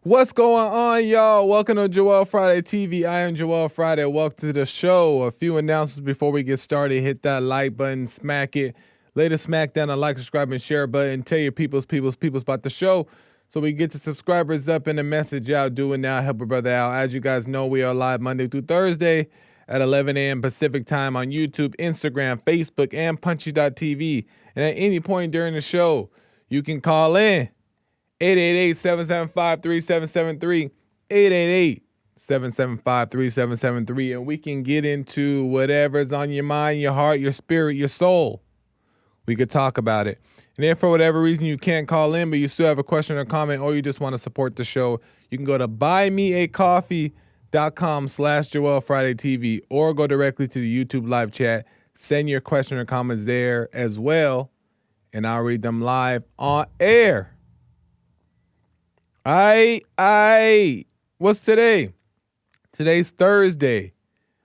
What's going on, y'all? Welcome to Joel Friday TV. I am Joel Friday. Welcome to the show. A few announcements before we get started. Hit that like button, smack it. Later, smack down the like, subscribe, and share button. Tell your peoples about the show so we get the subscribers up and the message out. Do it now. Help a brother out. As you guys know, we are live Monday through Thursday at 11 a.m. Pacific time on YouTube, Instagram, Facebook, and Punchy.tv. And at any point during the show, you can call in. 888-775-3773, 888-775-3773, and we can get into whatever's on your mind, your heart, your spirit, your soul. We could talk about it. And if for whatever reason you can't call in, but you still have a question or comment, or you just want to support the show, you can go to buymeacoffee.com/Joel Friday TV, or go directly to the YouTube live chat. Send your question or comments there as well, and I'll read them live on air. What's today? Today's Thursday.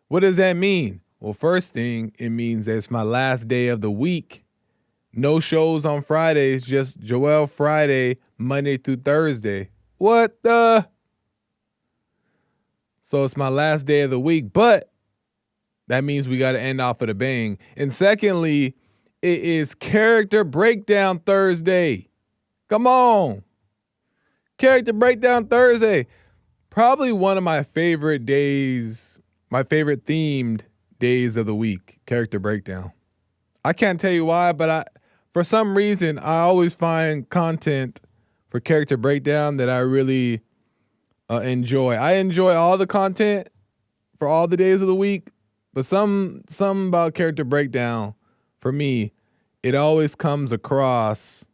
What does that mean? Well, first thing, it means that it's my last day of the week. No shows on Fridays, just Joel Friday, Monday through Thursday. What the? So it's my last day of the week, but that means we got to end off with a bang. And secondly, it is Character Breakdown Thursday. Come on. Character Breakdown Thursday. Probably one of my favorite days, my favorite themed days of the week. Character Breakdown. I can't tell you why, but for some reason, I always find content for Character Breakdown that I really enjoy. I enjoy all the content for all the days of the week, but some about Character Breakdown, for me, it always comes across,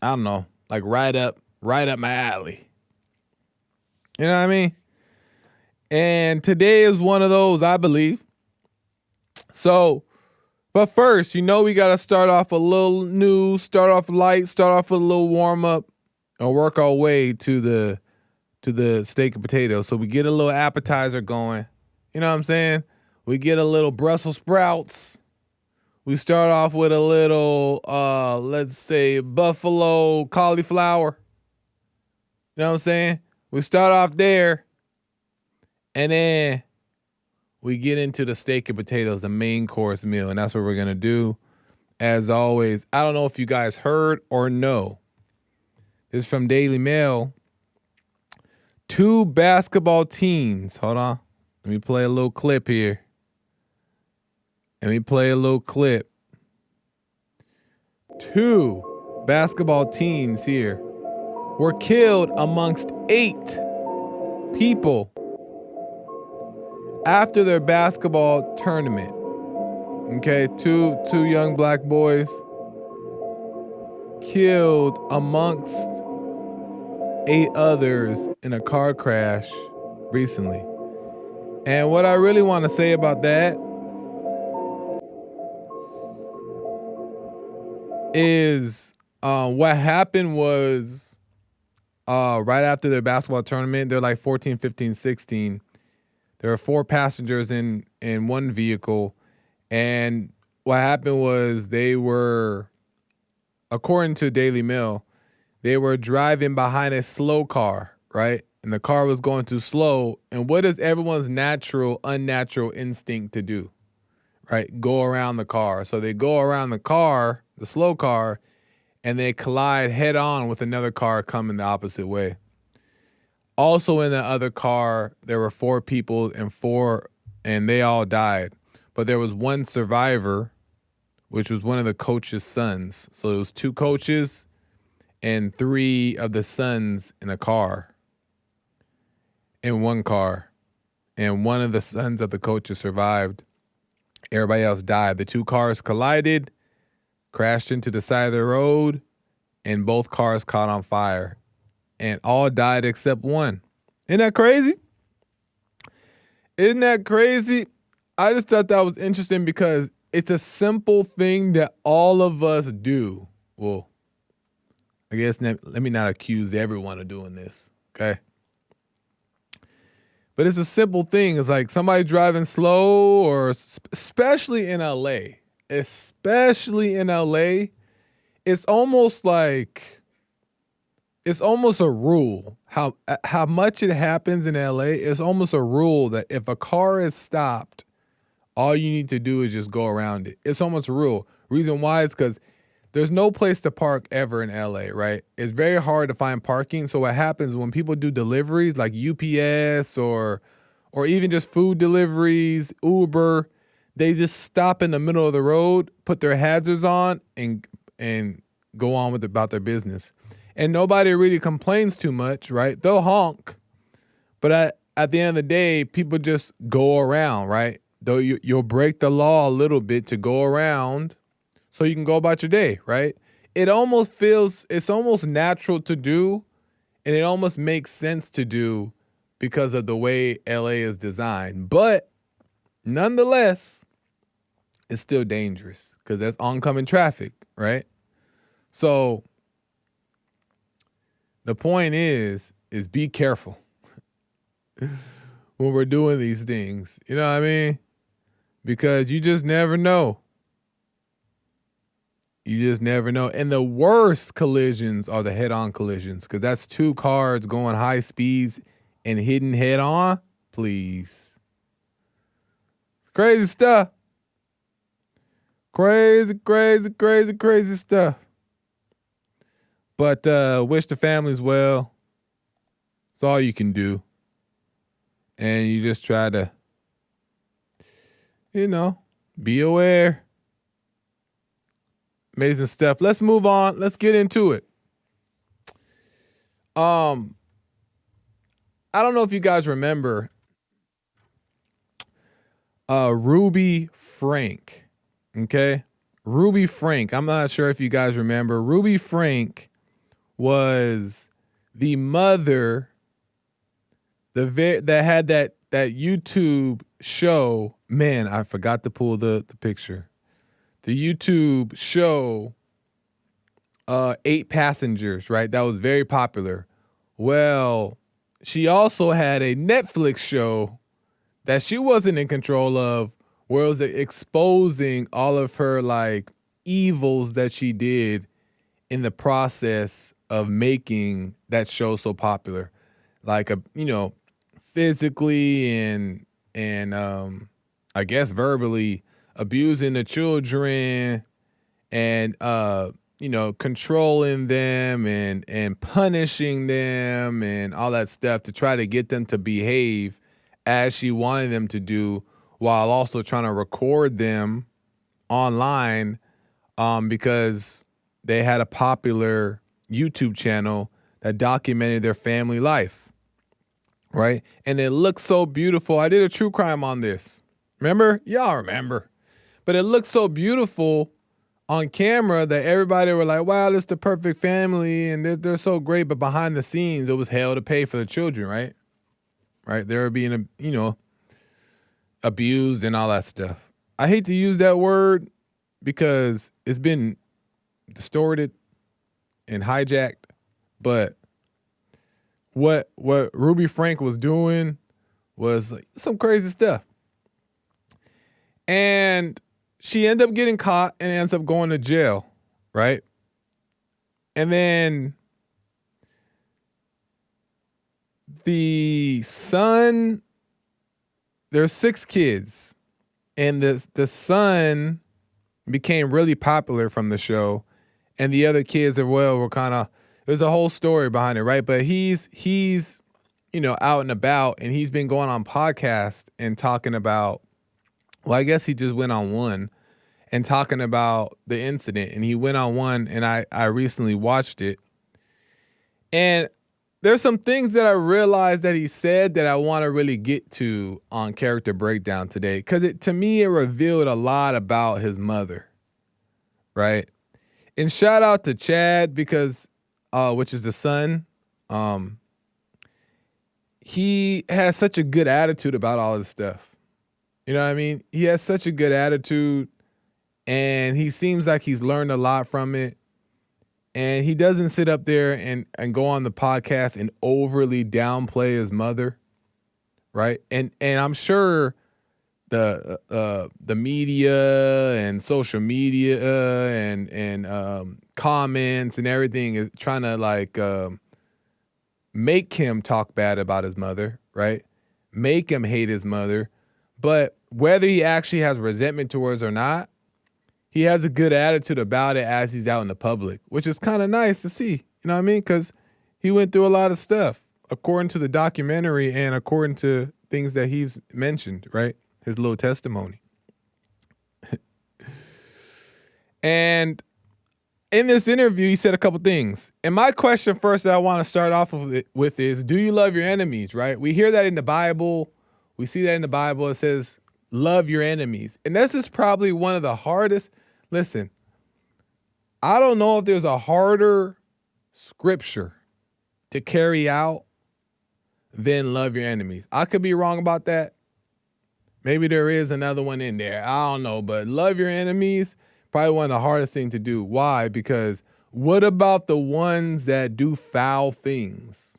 I don't know, like right up my alley. You know what I mean? And today is one of those, I believe. So, but first, we got to start off a little new, start off light, start off with a little warm up, and work our way to the steak and potatoes. So we get a little appetizer going. You know what I'm saying? We get a little Brussels sprouts. We start off with a little, let's say, buffalo cauliflower. You know what I'm saying? We start off there, and then we get into the steak and potatoes, the main course meal, and that's what we're going to do. As always, I don't know if you guys heard or know. This is from Daily Mail. 2 basketball teams. Hold on. Let me play a little clip here. 2 basketball teams here were killed amongst 8 people after their basketball tournament. Okay, two young black boys killed amongst 8 others in a car crash recently. And what I really want to say about that is what happened was right after their basketball tournament, they're like 14, 15, 16. There were 4 passengers in one vehicle. And what happened was they were, according to Daily Mail, they were driving behind a slow car, right? And the car was going too slow. And what is everyone's unnatural instinct to do, right? Go around the car. So they go around the car, the slow car, and they collide head on with another car coming the opposite way. Also in the other car, there were 4 people and they all died. But there was one survivor, which was one of the coach's sons. So it was 2 coaches and 3 of the sons in one car. And one of the sons of the coaches survived. Everybody else died. The 2 cars collided, crashed into the side of the road, and both cars caught on fire. And all died except one. Isn't that crazy? I just thought that was interesting because it's a simple thing that all of us do. Well, I guess let me not accuse everyone of doing this, okay? But it's a simple thing. It's like somebody driving slow, or especially in LA. It's almost like it's almost a rule how much it happens in LA. It's almost a rule that if a car is stopped, all you need to do is just go around it. It's almost a rule. Reason why is because there's no place to park ever in LA, right? It's very hard to find parking. So what happens when people do deliveries like UPS or even just food deliveries, Uber, they just stop in the middle of the road, put their hazards on, and go on with about their business. And nobody really complains too much, right? They'll honk, but at the end of the day, people just go around, right? Though you'll break the law a little bit to go around so you can go about your day, right? It's almost natural to do, and it almost makes sense to do because of the way LA is designed. But nonetheless, it's still dangerous because there's oncoming traffic, right? So the point is be careful when we're doing these things. You know what I mean? Because you just never know. You just never know. And the worst collisions are the head-on collisions because that's two cars going high speeds and hitting head-on. Please. It's crazy stuff. Crazy, crazy, crazy, crazy stuff. But wish the families well. It's all you can do. And you just try to, be aware. Amazing stuff. Let's move on. Let's get into it. I don't know if you guys remember Ruby Franke. Okay? Ruby Franke. I'm not sure if you guys remember. Ruby Franke was the mother that had that YouTube show. Man, I forgot to pull the picture. The YouTube show 8 Passengers, right? That was very popular. Well, she also had a Netflix show that she wasn't in control of, where it was exposing all of her like evils that she did in the process of making that show so popular. Like physically and I guess verbally abusing the children and controlling them and punishing them and all that stuff to try to get them to behave as she wanted them to do, while also trying to record them online because they had a popular YouTube channel that documented their family life, right? And it looks so beautiful. I did a true crime on this. Remember? Y'all remember. But it looked so beautiful on camera that everybody were like, wow, this is the perfect family and they're so great. But behind the scenes, it was hell to pay for the children, right? Right? They were being, abused and all that stuff. I hate to use that word because it's been distorted and hijacked. But what Ruby Franke was doing was like some crazy stuff. And she ended up getting caught and ends up going to jail, right? And then the son, there's 6 kids, and the son became really popular from the show, and the other kids as well were kind of, there's a whole story behind it, right? But he's out and about, and he's been going on podcasts and talking about, well, I guess he just went on one and talking about the incident, and he went on one, and I recently watched it, and there's some things that I realized that he said that I want to really get to on Character Breakdown today, because to me it revealed a lot about his mother, right? And shout out to Chad because, which is the son, he has such a good attitude about all this stuff. You know what I mean? He has such a good attitude, and he seems like he's learned a lot from it. And he doesn't sit up there and go on the podcast and overly downplay his mother, right? And I'm sure the media and social media and comments and everything is trying to make him talk bad about his mother, right? Make him hate his mother. But whether he actually has resentment towards her or not, he has a good attitude about it as he's out in the public, which is kind of nice to see. You know what I mean? Because he went through a lot of stuff, according to the documentary and according to things that he's mentioned, right? His little testimony. And in this interview, he said a couple things. And my question first that I want to start off with is, do you love your enemies, right? We hear that in the Bible. We see that in the Bible. It says, love your enemies. And this is probably one of the hardest. Listen, I don't know if there's a harder scripture to carry out than love your enemies. I could be wrong about that. Maybe there is another one in there. I don't know. But love your enemies, probably one of the hardest things to do. Why? Because what about the ones that do foul things?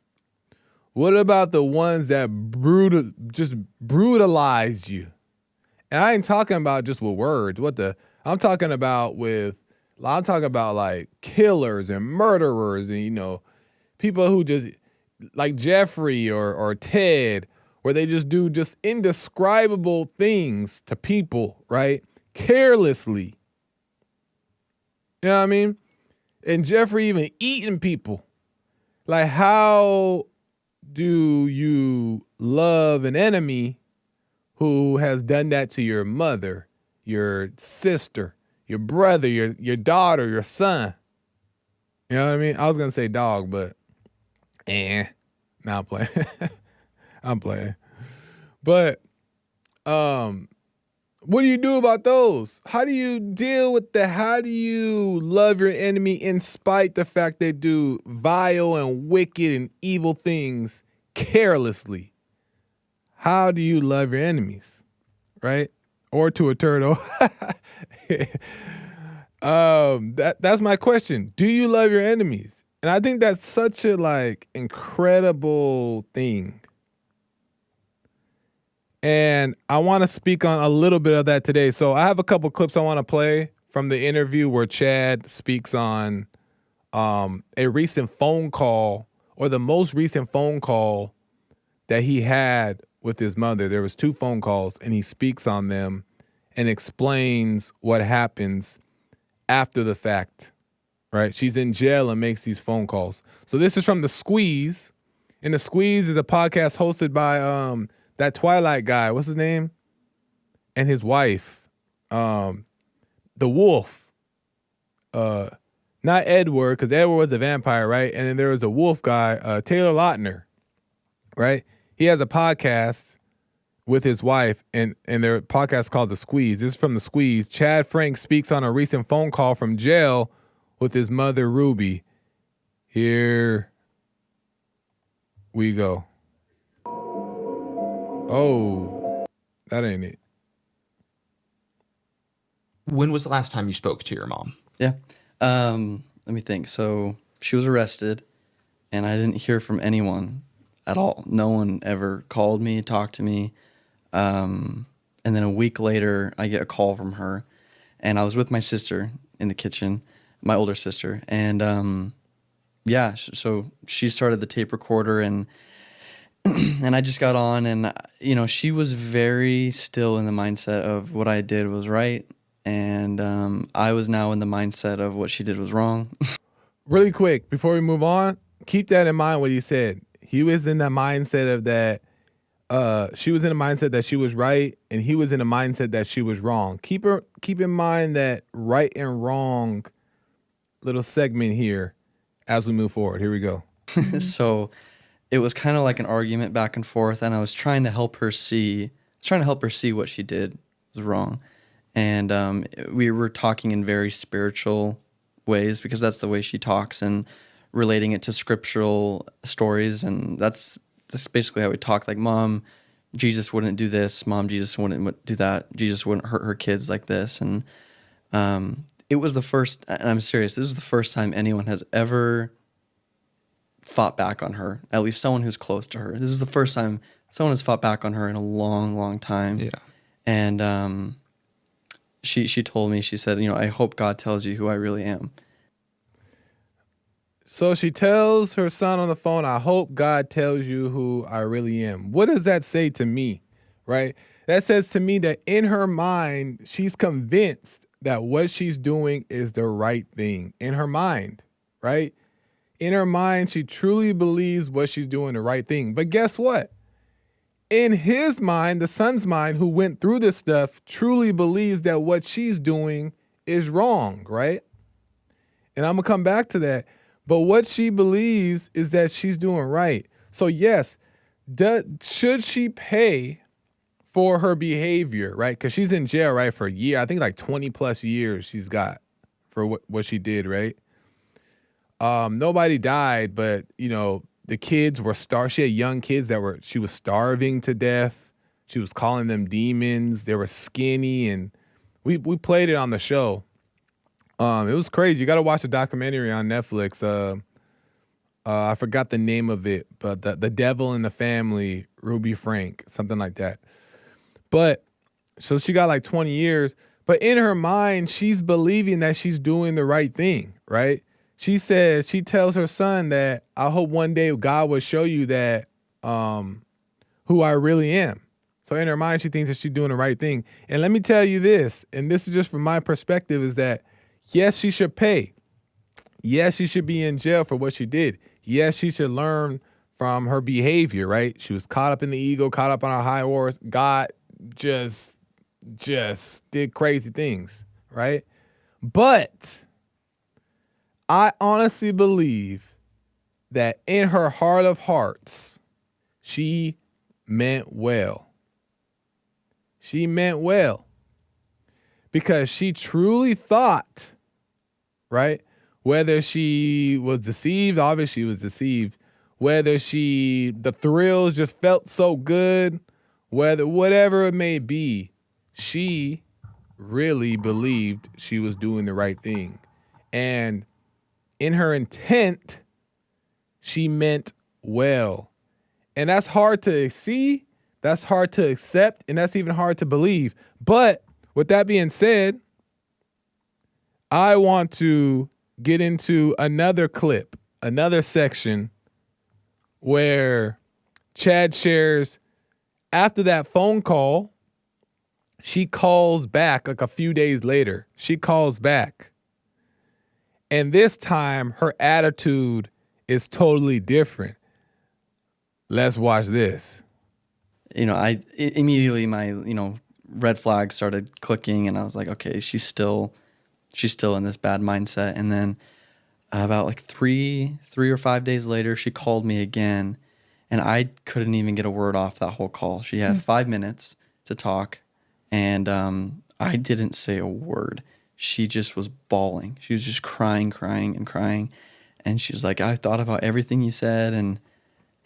What about the ones that just brutalized you? And I ain't talking about just with words. I'm talking about like killers and murderers and, people who just like Jeffrey or Ted, where they just do just indescribable things to people, right? Carelessly. You know what I mean? And Jeffrey even eating people. Like, how do you love an enemy who has done that to your mother, your sister, your brother, your daughter, your son? You know what I mean? I was going to say dog, but nah, I'm playing. I'm playing. But what do you do about those? How do you deal with that? How do you love your enemy in spite the fact they do vile and wicked and evil things carelessly? How do you love your enemies? Right? Or to a turtle. That's my question. Do you love your enemies? And I think that's such a incredible thing. And I want to speak on a little bit of that today. So I have a couple clips I want to play from the interview where Chad speaks on a recent phone call, or the most recent phone call that he had with his mother. There was 2 phone calls, and he speaks on them and explains what happens after the fact, right? She's in jail and makes these phone calls. So this is from The Squeeze. And The Squeeze is a podcast hosted by that Twilight guy, what's his name? And his wife, the wolf. Not Edward, because Edward was a vampire, right? And then there was a wolf guy, Taylor Lautner, right? He has a podcast with his wife, and their podcast called The Squeeze. This is from The Squeeze. Chad Frank speaks on a recent phone call from jail with his mother, Ruby. Here we go. Oh, that ain't it. When was the last time you spoke to your mom? Yeah. Let me think. So she was arrested, and I didn't hear from anyone at all. No one ever called me, talked to me. And then a week later, I get a call from her, and I was with my sister in the kitchen, my older sister. And so she started the tape recorder, and I just got on, and she was very still in the mindset of what I did was right, and I was now in the mindset of what she did was wrong. Really quick, before we move on, keep that in mind what he said. He was in the mindset of that she was in the mindset that she was right, and he was in the mindset that she was wrong. Keep in mind that right and wrong little segment here as we move forward. Here we go. So it was kind of like an argument back and forth, and I was trying to help her see what she did was wrong. And we were talking in very spiritual ways, because that's the way she talks, and relating it to scriptural stories. And that's basically how we talk. Like, Mom, Jesus wouldn't do this. Mom, Jesus wouldn't do that. Jesus wouldn't hurt her kids like this. And it was the first, and I'm serious, this was the first time anyone has ever fought back on her, at least someone who's close to her. This is the first time someone has fought back on her in a long, long time. Yeah. And she told me, she said, I hope God tells you who I really am. So she tells her son on the phone, I hope God tells you who I really am. What does that say to me, right? That says to me that in her mind, she's convinced that what she's doing is the right thing. In her mind, right? In her mind, she truly believes what she's doing the right thing. But guess what? In his mind, the son's mind, who went through this stuff, truly believes that what she's doing is wrong, right? And I'm going to come back to that. But what she believes is that she's doing right. So yes, should she pay for her behavior, right? Because she's in jail, right, for a year. I think like 20 plus years she's got for what she did, right? Nobody died, but, you know, the kids were she had young kids she was starving to death. She was calling them demons. They were skinny, and we played it on the show. It was crazy. You got to watch the documentary on Netflix. I forgot the name of it, but the Devil in the Family, Ruby Frank, something like that. But so she got like 20 years, but in her mind, she's believing that she's doing the right thing, right? She tells her son that I hope one day God will show you that who I really am. So in her mind, she thinks that she's doing the right thing. And let me tell you this, and this is just from my perspective, is that yes, she should pay. Yes, she should be in jail for what she did. Yes, she should learn from her behavior, right? She was caught up in the ego, caught up on her high horse. God just did crazy things, right? But I honestly believe that in her heart of hearts, she meant well. She meant well because she truly thought, right? Whether she was deceived, obviously she was deceived. Whether the thrills just felt so good, whatever it may be, she really believed she was doing the right thing. And in her intent, she meant well. And that's hard to see, that's hard to accept, and that's even hard to believe. But with that being said, I want to get into another clip, another section where Chad shares after that phone call, she calls back like a few days later. She calls back. And this time her attitude is totally different. Let's watch this. You know, immediately my, red flag started clicking, and I was like, okay, she's still in this bad mindset. And then about like three or 5 days later, she called me again, and I couldn't even get a word off that whole call. She had 5 minutes to talk, and I didn't say a word. She just was bawling. She was just crying. And she's like, I thought about everything you said, and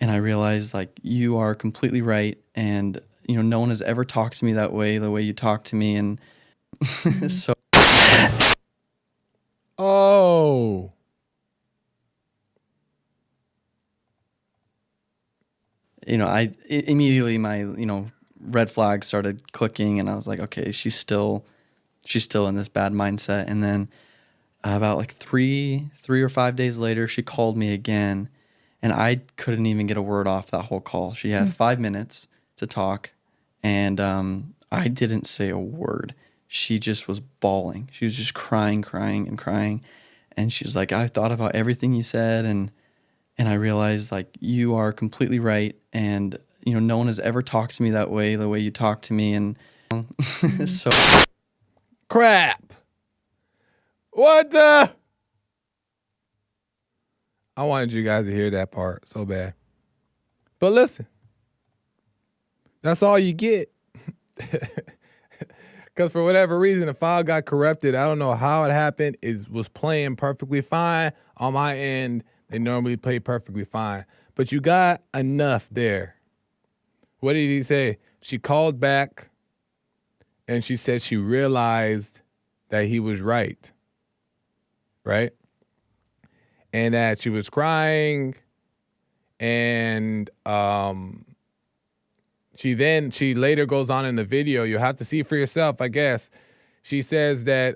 I realized, like, you are completely right. And, no one has ever talked to me that way, the way you talk to me. And so. Oh. Immediately my, red flag started clicking, and I was like, okay, she's still in this bad mindset. And then about like three or 5 days later, she called me again, and I couldn't even get a word off that whole call. She had 5 minutes to talk, and I didn't say a word. She just was bawling. She was just crying. And she's like, I thought about everything you said, and I realized, like, you are completely right. And, no one has ever talked to me that way, the way you talk to me. And so. Crap. What the? I wanted you guys to hear that part so bad. But listen, that's all you get. Because for whatever reason, the file got corrupted. I don't know how it happened. It was playing perfectly fine. On my end, they normally play perfectly fine. But you got enough there. What did he say? She called back, and she said she realized that he was right. Right? And that she was crying, and she later goes on in the video. You'll have to see for yourself, I guess. She says that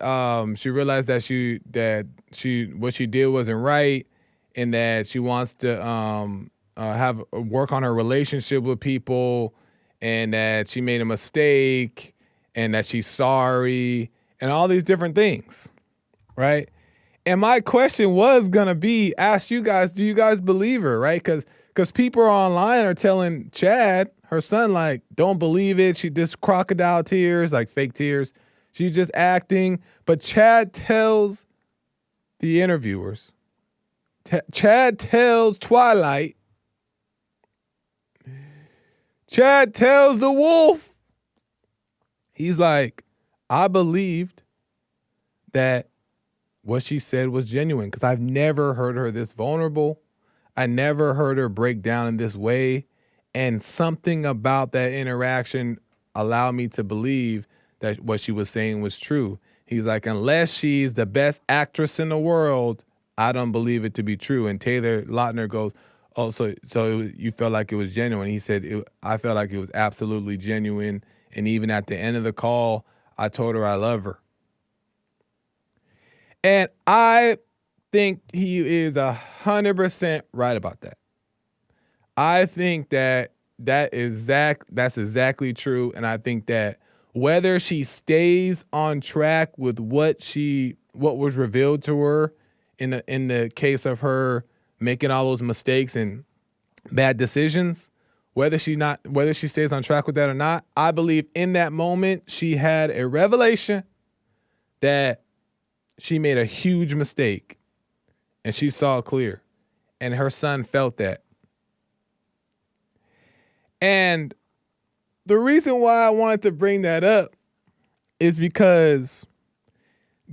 she realized that what she did wasn't right, and that she wants to have work on her relationship with people, and that she made a mistake, and that she's sorry, and all these different things, right? And my question was gonna be, ask you guys, do you guys believe her, right? Because people online are telling Chad, her son, like, don't believe it. She just crocodile tears, like fake tears. She's just acting. But Chad tells the interviewers, Chad tells Twilight, Chad tells the wolf, he's like, I believed that what she said was genuine, because I've never heard her this vulnerable. I never heard her break down in this way. And something about that interaction allowed me to believe that what she was saying was true. He's like, unless she's the best actress in the world, I don't believe it to be true. And Taylor Lautner goes, oh, so you felt like it was genuine. He said, I felt like it was absolutely genuine. And even at the end of the call, I told her I love her. And I think he is 100% right about that. I think that's exactly true. And I think that whether she stays on track with what was revealed to her in the case of her making all those mistakes and bad decisions, whether she stays on track with that or not, I believe in that moment she had a revelation that she made a huge mistake, and she saw it clear, and her son felt that. And the reason why I wanted to bring that up is because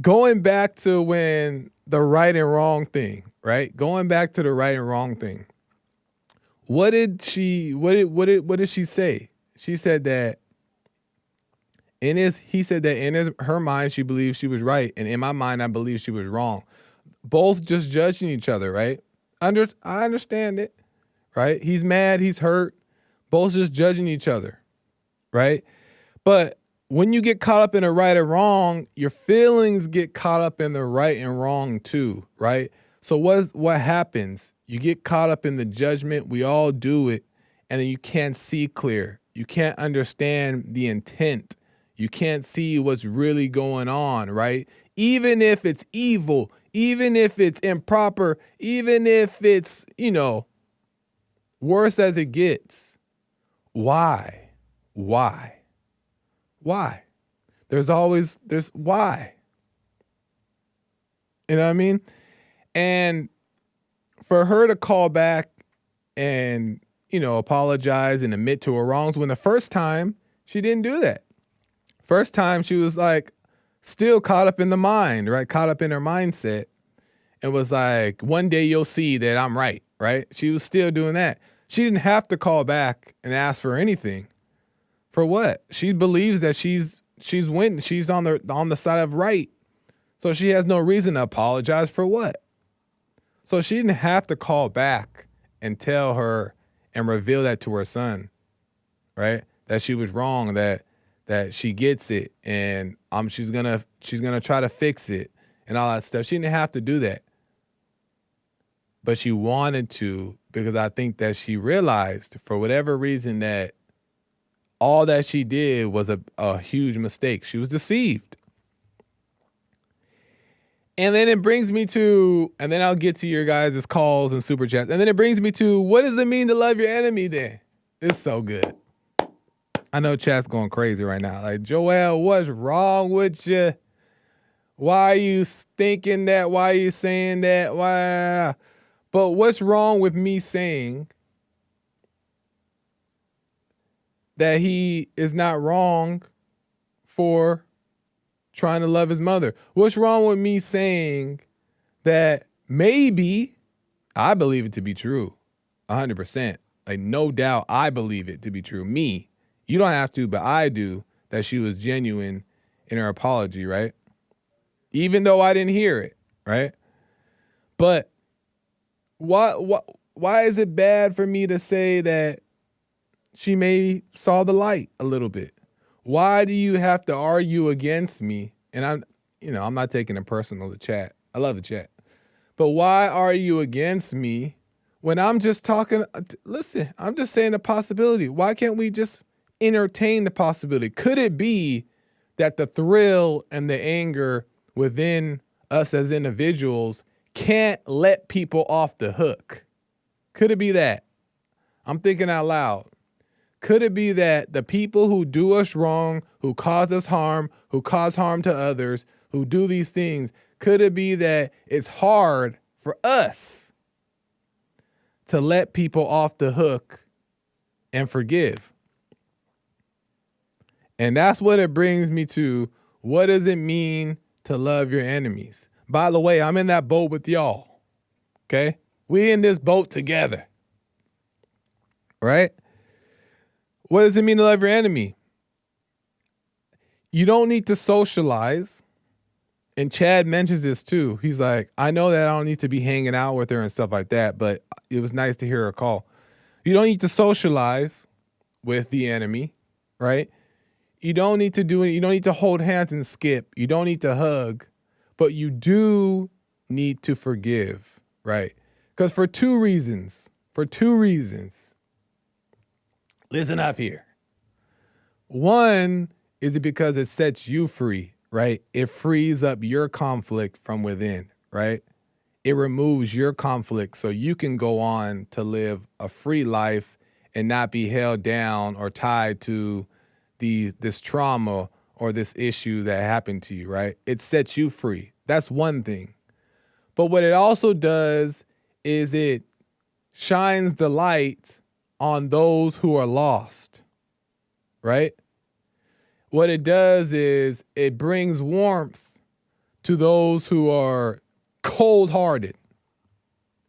going back to when the right and wrong thing, right? Going back to the right and wrong thing. What did she say? She said that he said that in her mind, she believed she was right. And in my mind, I believe she was wrong. Both just judging each other, right? I understand it, right? He's mad, he's hurt. Both just judging each other, right? But when you get caught up in the right and wrong, your feelings get caught up in the right and wrong too, right? So what happens? You get caught up in the judgment. We all do it. And then you can't see clear. You can't understand the intent. You can't see what's really going on, right? Even if it's evil, even if it's improper, even if it's, worse as it gets. Why? There's why. You know what I mean? And for her to call back and, apologize and admit to her wrongs, when the first time she didn't do that. First time she was like still caught up in the mind, right? Caught up in her mindset and was like, one day you'll see that I'm right, right? She was still doing that. She didn't have to call back and ask for anything. For what? She believes that she's winning. She's on the side of right. So she has no reason to apologize for what? So she didn't have to call back and tell her and reveal that to her son, right? That she was wrong, that she gets it, and she's gonna try to fix it and all that stuff. She didn't have to do that. But she wanted to, because I think that she realized for whatever reason that all that she did was a huge mistake. She was deceived. And then it brings me to, and then I'll get to your guys' calls and super chats. And then it brings me to, what does it mean to love your enemy then? It's so good. I know chat's going crazy right now. Like, Joel, what's wrong with you? Why are you thinking that? Why are you saying that? Why? But what's wrong with me saying that he is not wrong for trying to love his mother? What's wrong with me saying that maybe I believe it to be true 100%? Like, no doubt I believe it to be true. Me. You don't have to, but I do, that she was genuine in her apology, right? Even though I didn't hear it, right? But why is it bad for me to say that she maybe saw the light a little bit? Why do you have to argue against me? And I'm not taking it personal, the chat. I love the chat. But why are you against me when I'm just talking? Listen, I'm just saying a possibility. Why can't we just entertain the possibility? Could it be that the thrill and the anger within us as individuals can't let people off the hook? Could it be that? I'm thinking out loud. Could it be that the people who do us wrong, who cause us harm, who cause harm to others, who do these things, could it be that it's hard for us to let people off the hook and forgive? And that's what it brings me to. What does it mean to love your enemies? By the way, I'm in that boat with y'all. Okay? We in this boat together. Right? What does it mean to love your enemy? You don't need to socialize. And Chad mentions this too. He's like, I know that I don't need to be hanging out with her and stuff like that, but it was nice to hear her call. You don't need to socialize with the enemy, right? You don't need to do it. You don't need to hold hands and skip. You don't need to hug, but you do need to forgive, right? Because for two reasons, listen up here. One is because it sets you free, right? It frees up your conflict from within, right? It removes your conflict so you can go on to live a free life and not be held down or tied to this trauma or this issue that happened to you, right? It sets you free. That's one thing. But what it also does is it shines the light on those who are lost, right? What it does is it brings warmth to those who are cold-hearted,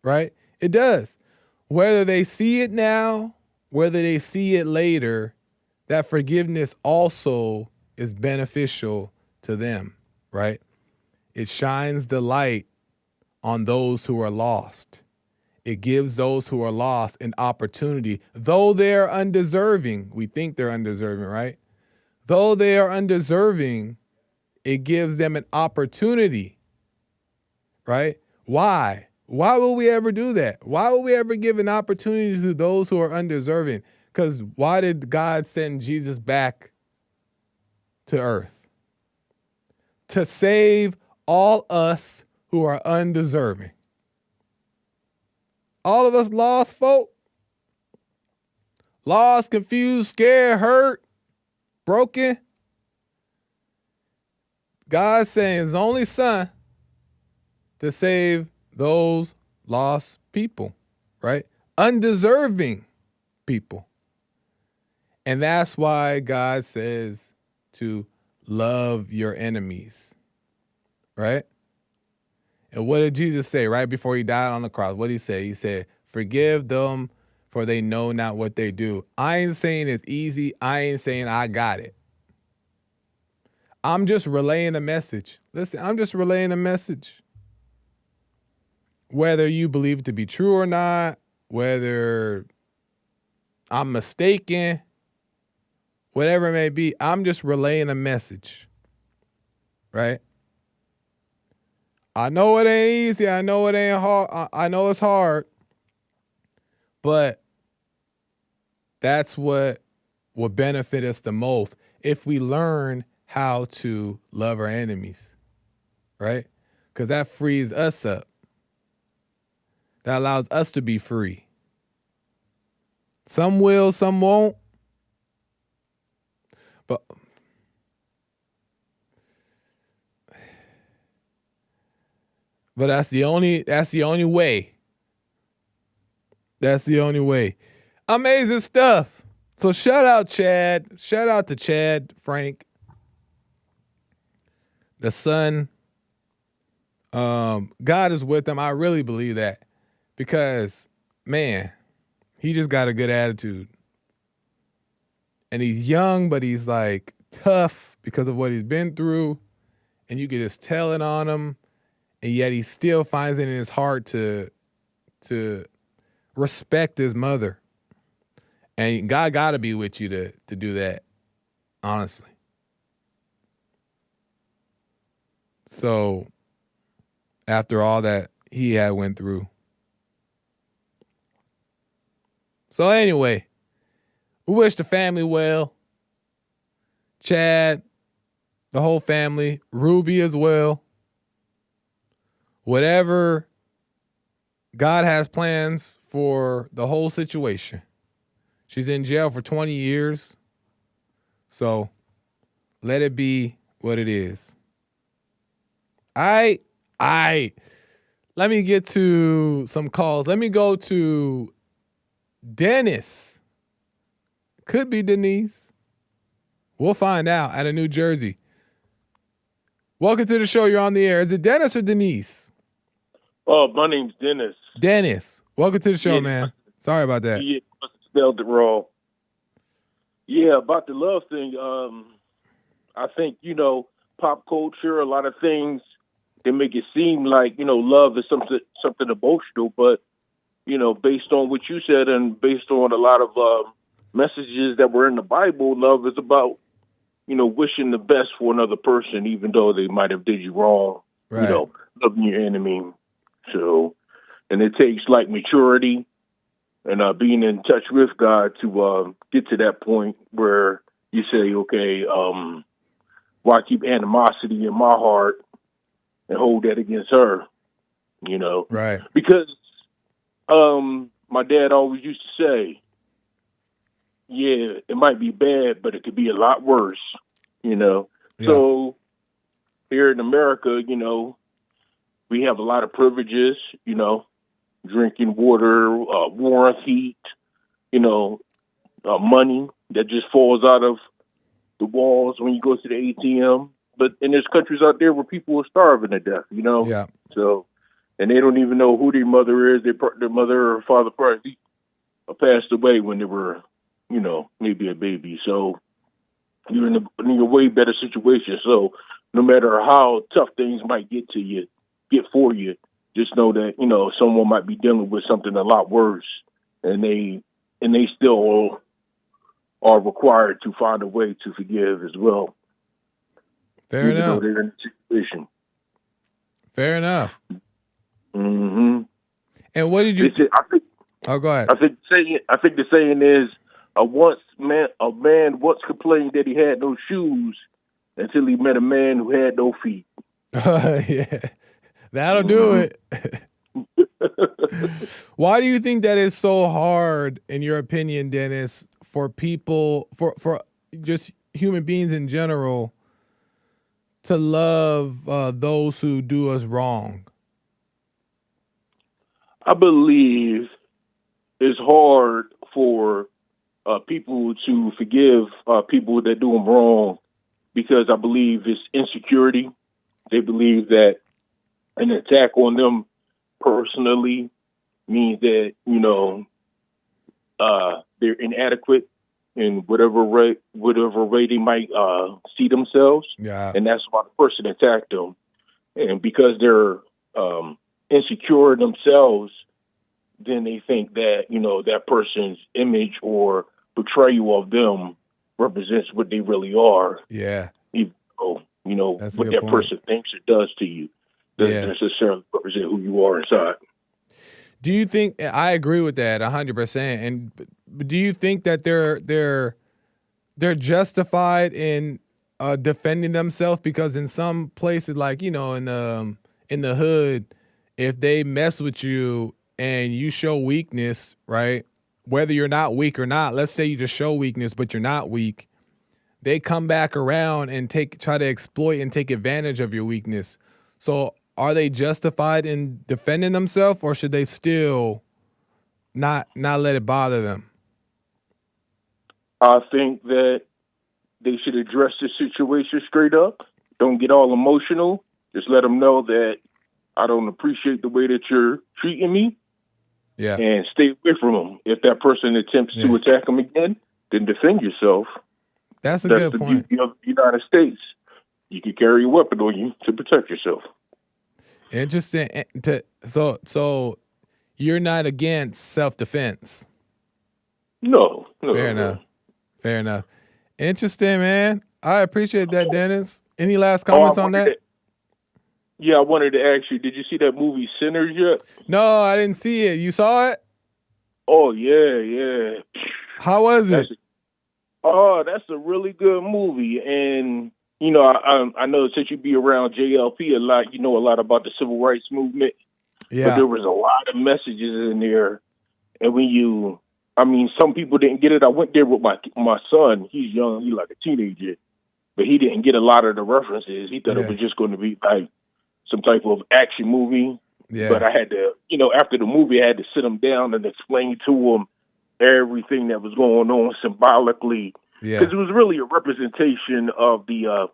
right? It does. Whether they see it now, whether they see it later, that forgiveness also is beneficial to them, right? It shines the light on those who are lost. It gives those who are lost an opportunity, though they're undeserving. We think they're undeserving, right? Though they are undeserving, it gives them an opportunity, right? Why? Why will we ever do that? Why will we ever give an opportunity to those who are undeserving? Because why did God send Jesus back to earth? To save all us who are undeserving. All of us lost folk. Lost, confused, scared, hurt, broken. God sent his only son to save those lost people, right? Undeserving people. And that's why God says to love your enemies, right? And what did Jesus say right before he died on the cross? What did he say? He said, forgive them for they know not what they do. I ain't saying it's easy. I ain't saying I got it. I'm just relaying a message. Listen, I'm just relaying a message. Whether you believe it to be true or not, whether I'm mistaken, whatever it may be, I'm just relaying a message, right? I know it ain't easy. I know it ain't hard. I know it's hard, but that's what will benefit us the most if we learn how to love our enemies, right? Because that frees us up. That allows us to be free. Some will, some won't. But that's the only way. That's the only way. Amazing stuff. So shout out Chad. Shout out to Chad, Frank. The son. God is with him. I really believe that. Because, man, he just got a good attitude. And he's young, but he's like tough because of what he's been through. And you can just tell it on him. And yet he still finds it in his heart to respect his mother. And God got to be with you to do that, honestly. So after all that he had went through. So anyway, we wish the family well. Chad, the whole family, Ruby as well. Whatever God has plans for the whole situation. She's in jail for 20 years. So let it be what it is. Let me get to some calls. Let me go to Dennis. Could be Denise. We'll find out out of New Jersey. Welcome to the show. You're on the air. Is it Dennis or Denise? Oh, my name's Dennis. Dennis. Welcome to the show, Yeah. man. Sorry about that. Yeah, I spelled it wrong. Yeah, about the love thing. I think, pop culture, a lot of things, they make it seem like, love is something emotional. But, based on what you said and based on a lot of messages that were in the Bible, love is about, wishing the best for another person, even though they might have did you wrong. Right. Loving your enemy. So, and it takes like maturity and being in touch with God to get to that point where you say, okay, why keep animosity in my heart and hold that against her? Right. Because my dad always used to say, yeah, it might be bad, but it could be a lot worse, Yeah. So here in America, we have a lot of privileges, drinking water, warmth, heat, money that just falls out of the walls when you go to the ATM. But and there's countries out there where people are starving to death, Yeah. So, and they don't even know who their mother is. Their mother or father probably passed away when they were, maybe a baby. So you're in a way better situation. So no matter how tough things might get for you, just know that, someone might be dealing with something a lot worse, and they still are required to find a way to forgive as well. Fair even though enough. they're in a situation. Fair enough. Mm-hmm. And what did you? Oh, go ahead. I think the saying is, a man once complained that he had no shoes until he met a man who had no feet. Yeah, that'll do it. Why do you think that is so hard, in your opinion, Dennis, for people, for just human beings in general, to love those who do us wrong? I believe it's hard for people to forgive people that do them wrong, because I believe it's insecurity. They believe that an attack on them personally means that, they're inadequate in whatever way they might see themselves. Yeah. And that's why the person attacked them. And because they're insecure themselves, then they think that, that person's image or portrayal of them represents what they really are. Yeah. Even though, That's a what good that point. person thinks it does to you doesn't necessarily represent who you are inside. Do you think, I agree with that 100%. And do you think that they're justified in defending themselves? Because in some places, like, in the hood, if they mess with you and you show weakness, right? Whether you're not weak or not, let's say you just show weakness, but you're not weak, they come back around and try to exploit and take advantage of your weakness. So are they justified in defending themselves, or should they still not let it bother them? I think that they should address the situation straight up. Don't get all emotional. Just let them know that I don't appreciate the way that you're treating me. Yeah. And stay away from them. If that person attempts to attack them again, then defend yourself. That's a good point. That's the beauty of the United States. You can carry a weapon on you to protect yourself. Interesting. So you're not against self-defense? No. Fair enough. Interesting, man. I appreciate that, Dennis. Any last comments on that? Yeah, I wanted to ask you, did you see that movie Sinners yet? No, I didn't see it. You saw it? Oh yeah. How was it? That's a really good movie. And I know since you be around JLP a lot, you know a lot about the civil rights movement. But Yeah. there was a lot of messages in there. And some people didn't get it. I went there with my son. He's young. He's like a teenager. But he didn't get a lot of the references. He thought it was just going to be like some type of action movie. Yeah. But I had to, after the movie, I had to sit him down and explain to him everything that was going on symbolically. Yeah. Because it was really a representation of the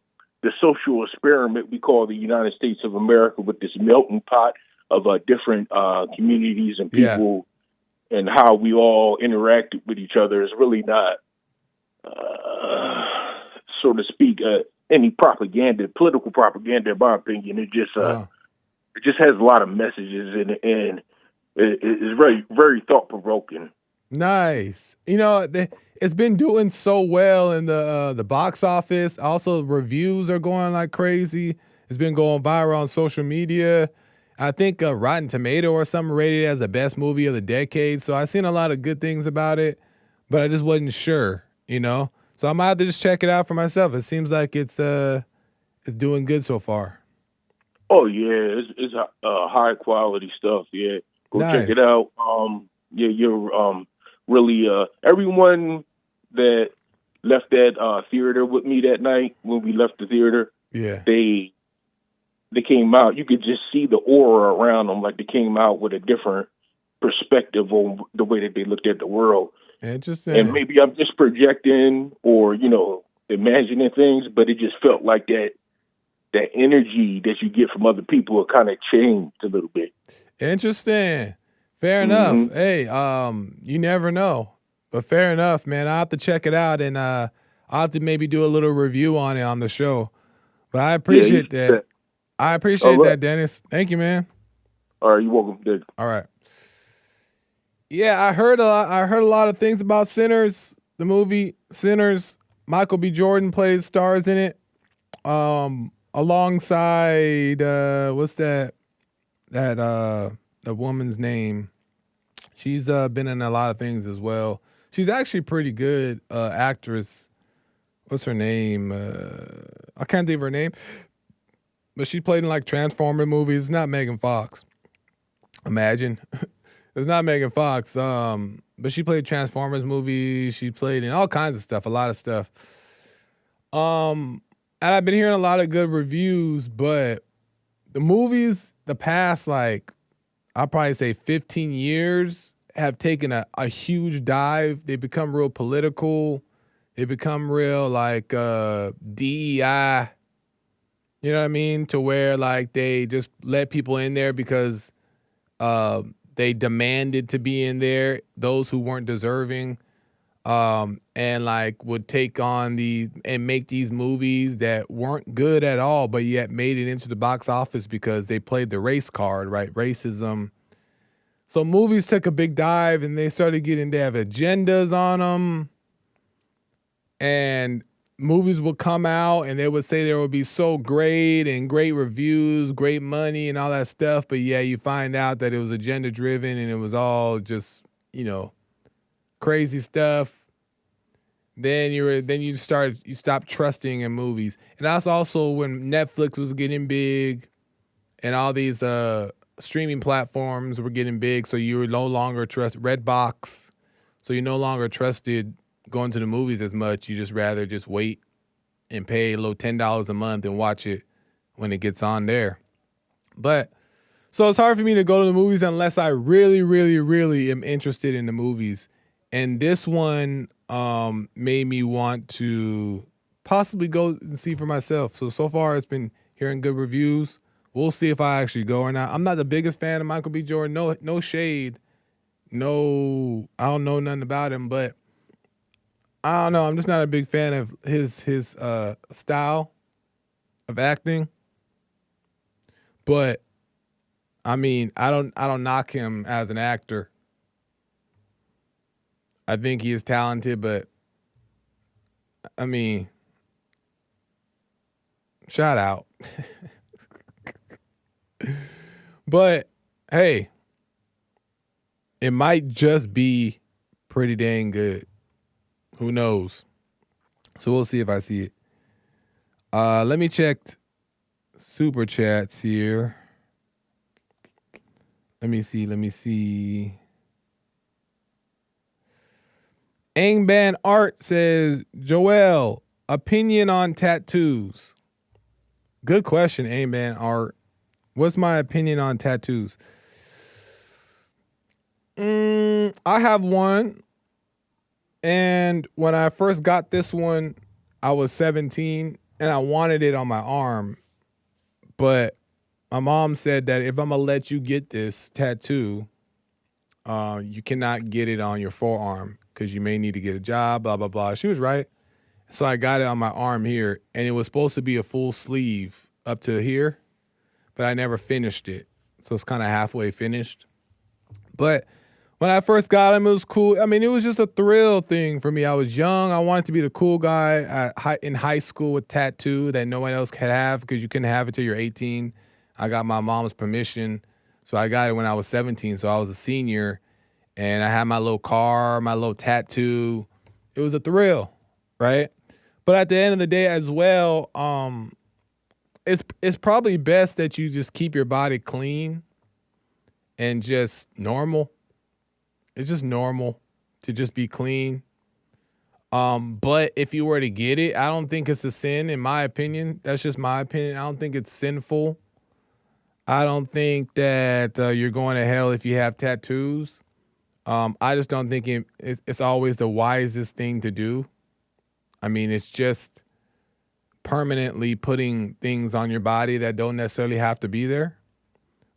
social experiment we call the United States of America, with this melting pot of different communities and people, and how we all interacted with each other. Is really not, so to speak, any propaganda, political propaganda, in my opinion. It just has a lot of messages in it, and it's very, very thought provoking. Nice. It's been doing so well in the box office. Also, reviews are going like crazy. It's been going viral on social media. I think Rotten Tomato or something rated it as the best movie of the decade. So I've seen a lot of good things about it, but I just wasn't sure, So I might have to just check it out for myself. It seems like it's doing good so far. Oh yeah, it's high quality stuff. Yeah, go check it out. You're really everyone that left that theater with me that night when we left the theater. Yeah, they came out. You could just see the aura around them, like they came out with a different perspective on the way that they looked at the world. Interesting. And maybe I'm just projecting or imagining things, but it just felt like that energy that you get from other people kind of changed a little bit. Interesting. Fair enough. Hey, you never know, but fair enough, man. I'll have to check it out, and I'll have to maybe do a little review on it on the show. But I appreciate that. I appreciate that, Dennis. Thank you, man. All right, you're welcome, Dick. All right. Yeah, I heard a lot of things about Sinners, the movie Sinners. Michael B. Jordan stars in it. Alongside what's that the woman's name? She's been in a lot of things as well. She's actually pretty good actress. What's her name? I can't think of her name. But she played in like Transformer movies. It's not Megan Fox. Imagine. It's not Megan Fox. But she played Transformers movies. She played in all kinds of stuff, a lot of stuff. And I've been hearing a lot of good reviews, but the movies, the past, like, I'll probably say 15 years, have taken a huge dive. They become real political. They become real like DEI. You know what I mean? To where like they just let people in there because they demanded to be in there, those who weren't deserving, and like would take on and make these movies that weren't good at all, but yet made it into the box office because they played the race card, right? Racism. So movies took a big dive and they started getting to have agendas on them. And movies would come out and they would say they would be so great and great reviews, great money and all that stuff. But yeah, you find out that it was agenda driven and it was all just, crazy stuff. Then you stop trusting in movies. And that's also when Netflix was getting big and all these streaming platforms were getting big. So you were no longer trust Redbox. So you no longer trusted going to the movies as much. You just rather just wait and pay a little $10 a month and watch it when it gets on there. But so it's hard for me to go to the movies unless I really, really, really am interested in the movies. And this one made me want to possibly go and see for myself. So far it's been hearing good reviews. We'll see if I actually go or not. I'm not the biggest fan of Michael B. Jordan. No shade. No, I don't know nothing about him, but I don't know. I'm just not a big fan of his style of acting. But I mean, I don't knock him as an actor. I think he is talented, but I mean, shout out. But hey, it might just be pretty dang good. Who knows? So we'll see if I see it. Let me check super chats here. Let me see. Angban Art says, Joel, opinion on tattoos. Good question, Angban Art. What's my opinion on tattoos? I have one. And when I first got this one, I was 17 and I wanted it on my arm. But my mom said that if I'm going to let you get this tattoo, you cannot get it on your forearm because you may need to get a job, blah, blah, blah. She was right. So I got it on my arm here, and it was supposed to be a full sleeve up to here, but I never finished it. So it's kind of halfway finished. But when I first got him, it was cool. I mean, it was just a thrill thing for me. I was young. I wanted to be the cool guy in high school with tattoo that no one else could have because you couldn't have it till you're 18. I got my mom's permission. So I got it when I was 17. So I was a senior, and I had my little car, my little tattoo. It was a thrill, right? But at the end of the day as well, it's probably best that you just keep your body clean and just normal. It's just normal to just be clean. But if you were to get it, I don't think it's a sin, in my opinion. That's just my opinion. I don't think it's sinful. I don't think that you're going to hell if you have tattoos. I just don't think it's always the wisest thing to do. I mean, it's just permanently putting things on your body that don't necessarily have to be there.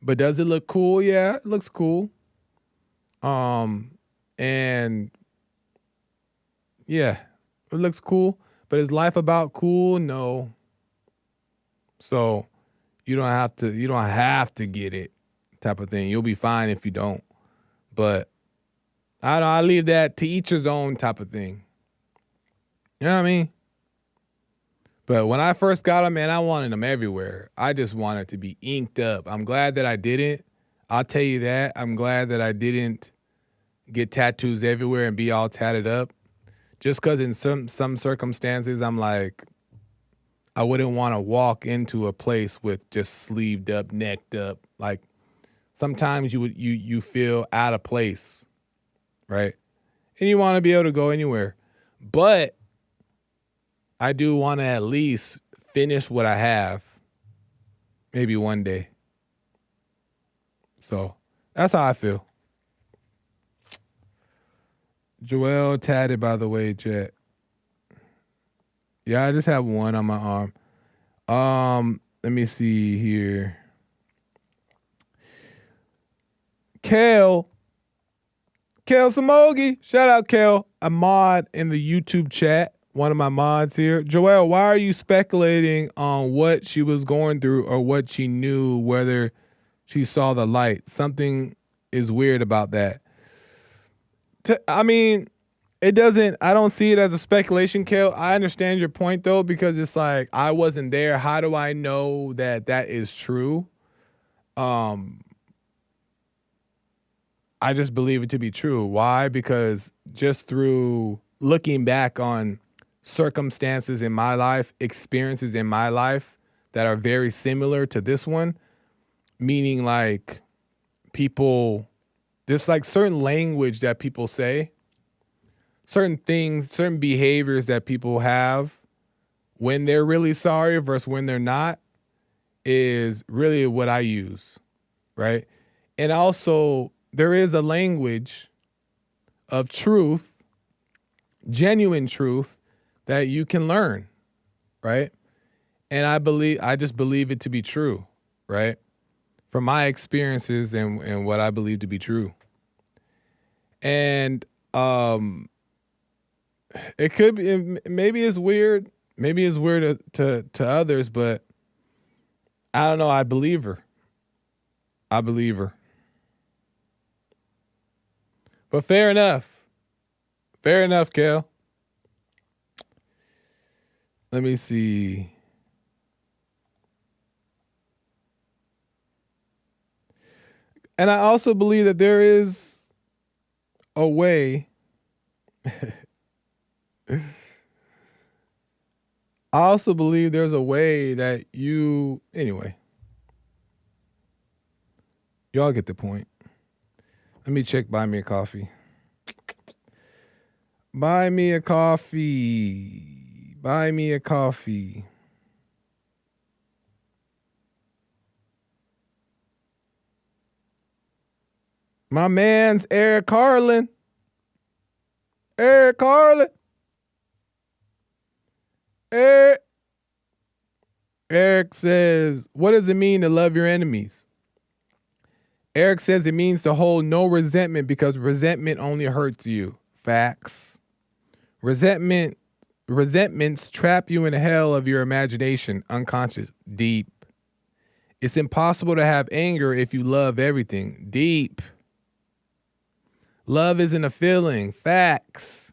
But does it look cool? Yeah, it looks cool. And yeah, it looks cool. But is life about cool? No. So you don't have to get it, type of thing. You'll be fine if you don't. But I leave that to each his own type of thing. You know what I mean? But when I first got them, man, I wanted them everywhere. I just wanted to be inked up. I'm glad that I didn't. I'll tell you that. I'm glad that I didn't get tattoos everywhere and be all tatted up. Just because in some circumstances, I'm like, I wouldn't want to walk into a place with just sleeved up, necked up. Like sometimes you feel out of place, right? And you want to be able to go anywhere. But I do want to at least finish what I have maybe one day. So that's how I feel. Joel tatted, by the way, Jet. Yeah, I just have one on my arm. Let me see here. Kale Samogi. Shout out Kale, a mod in the YouTube chat. One of my mods here. Joel, why are you speculating on what she was going through or what she knew, whether she saw the light? Something is weird about that. I mean, I don't see it as a speculation, Kale. I understand your point, though, because it's like, I wasn't there. How do I know that that is true? I just believe it to be true. Why? Because just through looking back on circumstances in my life, experiences in my life that are very similar to this one, meaning like people, there's like certain language that people say, certain things, certain behaviors that people have when they're really sorry versus when they're not is really what I use, right? And also there is a language of truth, genuine truth, that you can learn, right? And I just believe it to be true, right? From my experiences and what I believe to be true. And it could be, maybe it's weird to others, but I don't know. I believe her. But fair enough, Kel. Let me see. And I also believe that there is a way. I also believe there's a way that you, anyway, y'all get the point. Let me check Buy Me a Coffee. Buy me a coffee. Buy me a coffee. My man's Eric Carlin. Eric Carlin. Eric says, what does it mean to love your enemies? Eric says it means to hold no resentment because resentment only hurts you. Facts. Resentments trap you in the hell of your imagination, unconscious, deep. It's impossible to have anger if you love everything, deep. Love isn't a feeling, facts.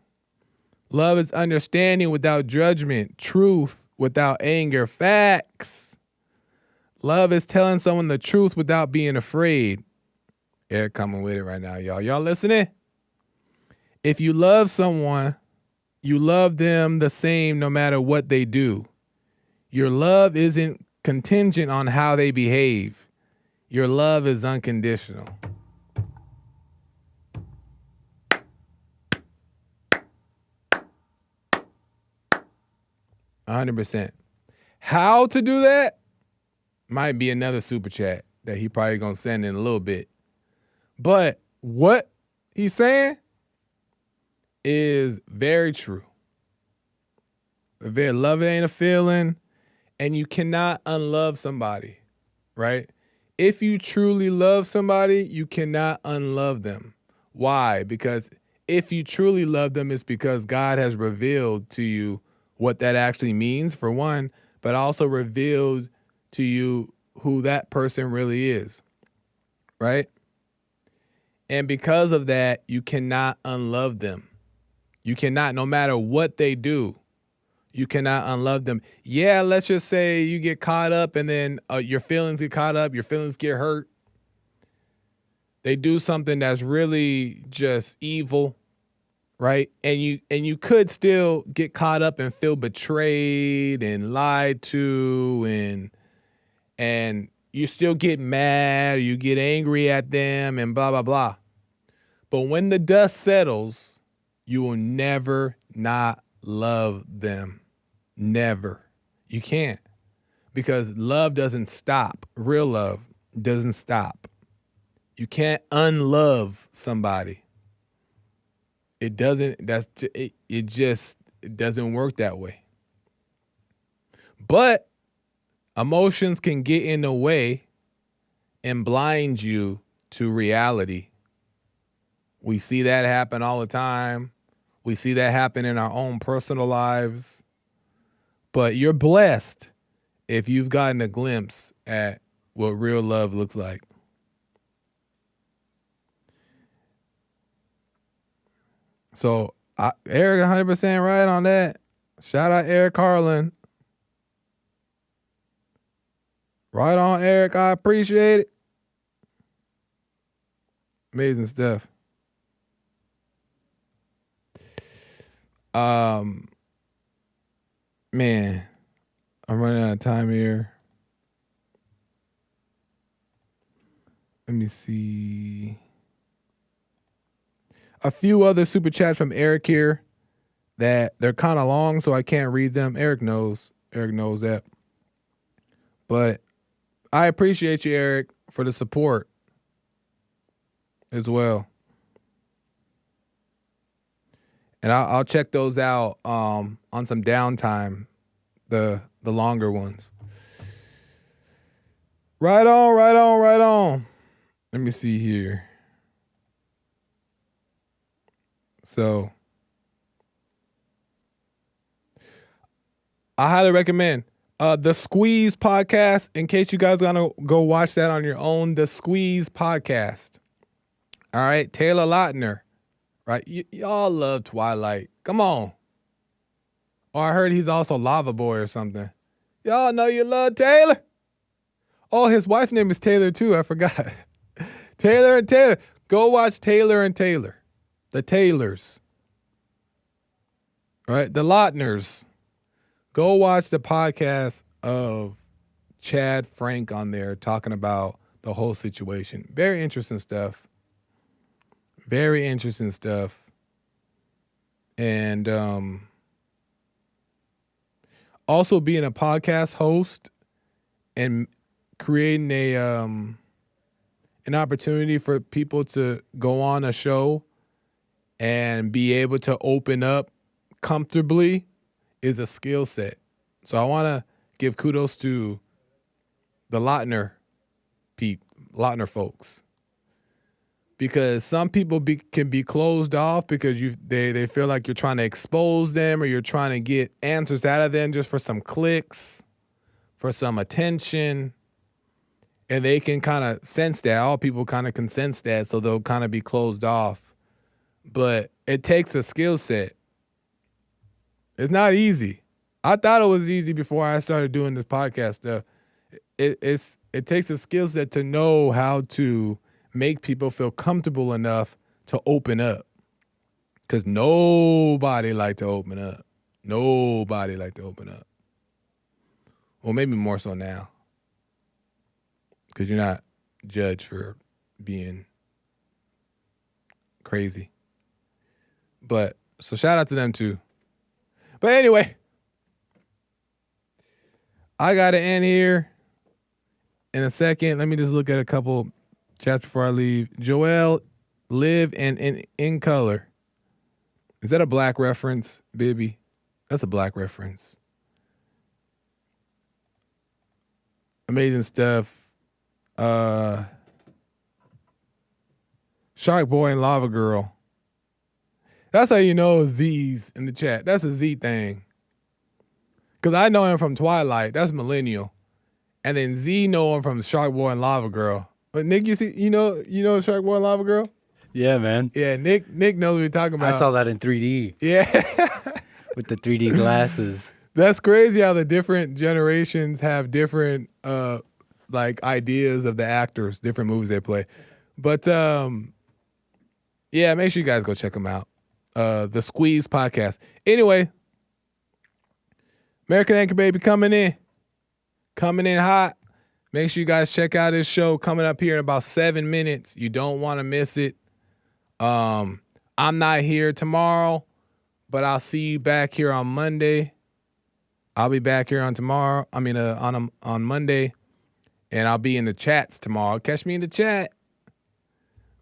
Love is understanding without judgment, truth without anger, facts. Love is telling someone the truth without being afraid. Eric coming with it right now, y'all. Y'all listening? If you love someone, you love them the same no matter what they do. Your love isn't contingent on how they behave. Your love is unconditional. $100%. How to do that might be another super chat that he probably gonna send in a little bit. But what he's saying is very true. Love ain't a feeling, and you cannot unlove somebody, right? If you truly love somebody, you cannot unlove them. Why? Because if you truly love them, it's because God has revealed to you what that actually means, for one, but also revealed to you who that person really is, right? And because of that, you cannot unlove them. You cannot, no matter what they do, you cannot unlove them. Yeah, let's just say you get caught up and then your feelings get caught up, your feelings get hurt. They do something that's really just evil, right? And you could still get caught up and feel betrayed and lied to, and you still get mad or you get angry at them and blah, blah, blah. But when the dust settles, you will never not love them. Never. You can't. Because love doesn't stop. Real love doesn't stop. You can't unlove somebody. It doesn't, it just doesn't work that way. But emotions can get in the way and blind you to reality. We see that happen all the time. We see that happen in our own personal lives. But you're blessed if you've gotten a glimpse at what real love looks like. So Eric 100% right on that. Shout out Eric Carlin. Right on, Eric. I appreciate it. Amazing stuff. Man, I'm running out of time here. Let me see. A few other super chats from Eric here that they're kind of long, so I can't read them. Eric knows that. But I appreciate you, Eric, for the support as well. And I'll check those out on some downtime, the longer ones. Right on. Let me see here. So I highly recommend the Squeeze podcast, in case you guys want to go watch that on your own. The Squeeze podcast. All right, Taylor Lautner. Right, y'all love Twilight. Come on. Oh, I heard he's also Lava Boy or something. Y'all know you love Taylor. Oh, his wife's name is Taylor too. I forgot. Taylor and Taylor. Go watch Taylor and Taylor. The Taylors. Right? The Lautners. Go watch the podcast of Chad Frank on there talking about the whole situation. Very interesting stuff. Very interesting stuff. And also being a podcast host and creating an opportunity for people to go on a show and be able to open up comfortably is a skill set. So I want to give kudos to the Lautner folks, because some people can be closed off because they feel like you're trying to expose them or you're trying to get answers out of them just for some clicks, for some attention. And they can kind of sense that. All people kind of can sense that, so they'll kind of be closed off. But it takes a skill set. It's not easy. I thought it was easy before I started doing this podcast stuff. It takes a skill set to know how to make people feel comfortable enough to open up. Because nobody like to open up. Nobody like to open up. Well, maybe more so now. Because you're not judged for being crazy. But, so shout out to them too. But anyway, I got to end here in a second. Let me just look at a couple chats before I leave. Joel, live in color. Is that a black reference, baby? That's a black reference. Amazing stuff. Shark Boy and Lava Girl. That's how you know Z's in the chat. That's a Z thing. Because I know him from Twilight. That's millennial. And then Z know him from Shark Boy and Lava Girl. But Nick, you know Shark Boy and Lava Girl? Yeah, man. Yeah, Nick knows what you're talking about. I saw that in 3D. Yeah. With the 3D glasses. That's crazy how the different generations have different ideas of the actors, different movies they play. But yeah, make sure you guys go check them out. The Squeeze podcast. Anyway, American Anchor Baby coming in hot. Make sure you guys check out his show coming up here in about 7 minutes. You don't want to miss it. I'm not here tomorrow, but I'll see you back here on Monday. I'll be back here on Monday, and I'll be in the chats tomorrow. Catch me in the chat.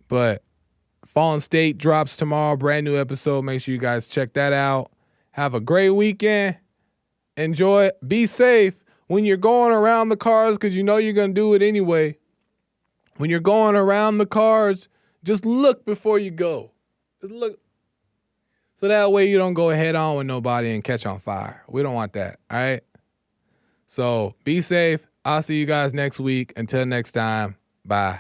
But Fallen State drops tomorrow, brand new episode. Make sure you guys check that out. Have a great weekend. Enjoy it. Be safe when you're going around the cars, because you know you're going to do it anyway. When you're going around the cars, just look before you go. Just look. So that way you don't go head on with nobody and catch on fire. We don't want that, all right? So be safe. I'll see you guys next week. Until next time, bye.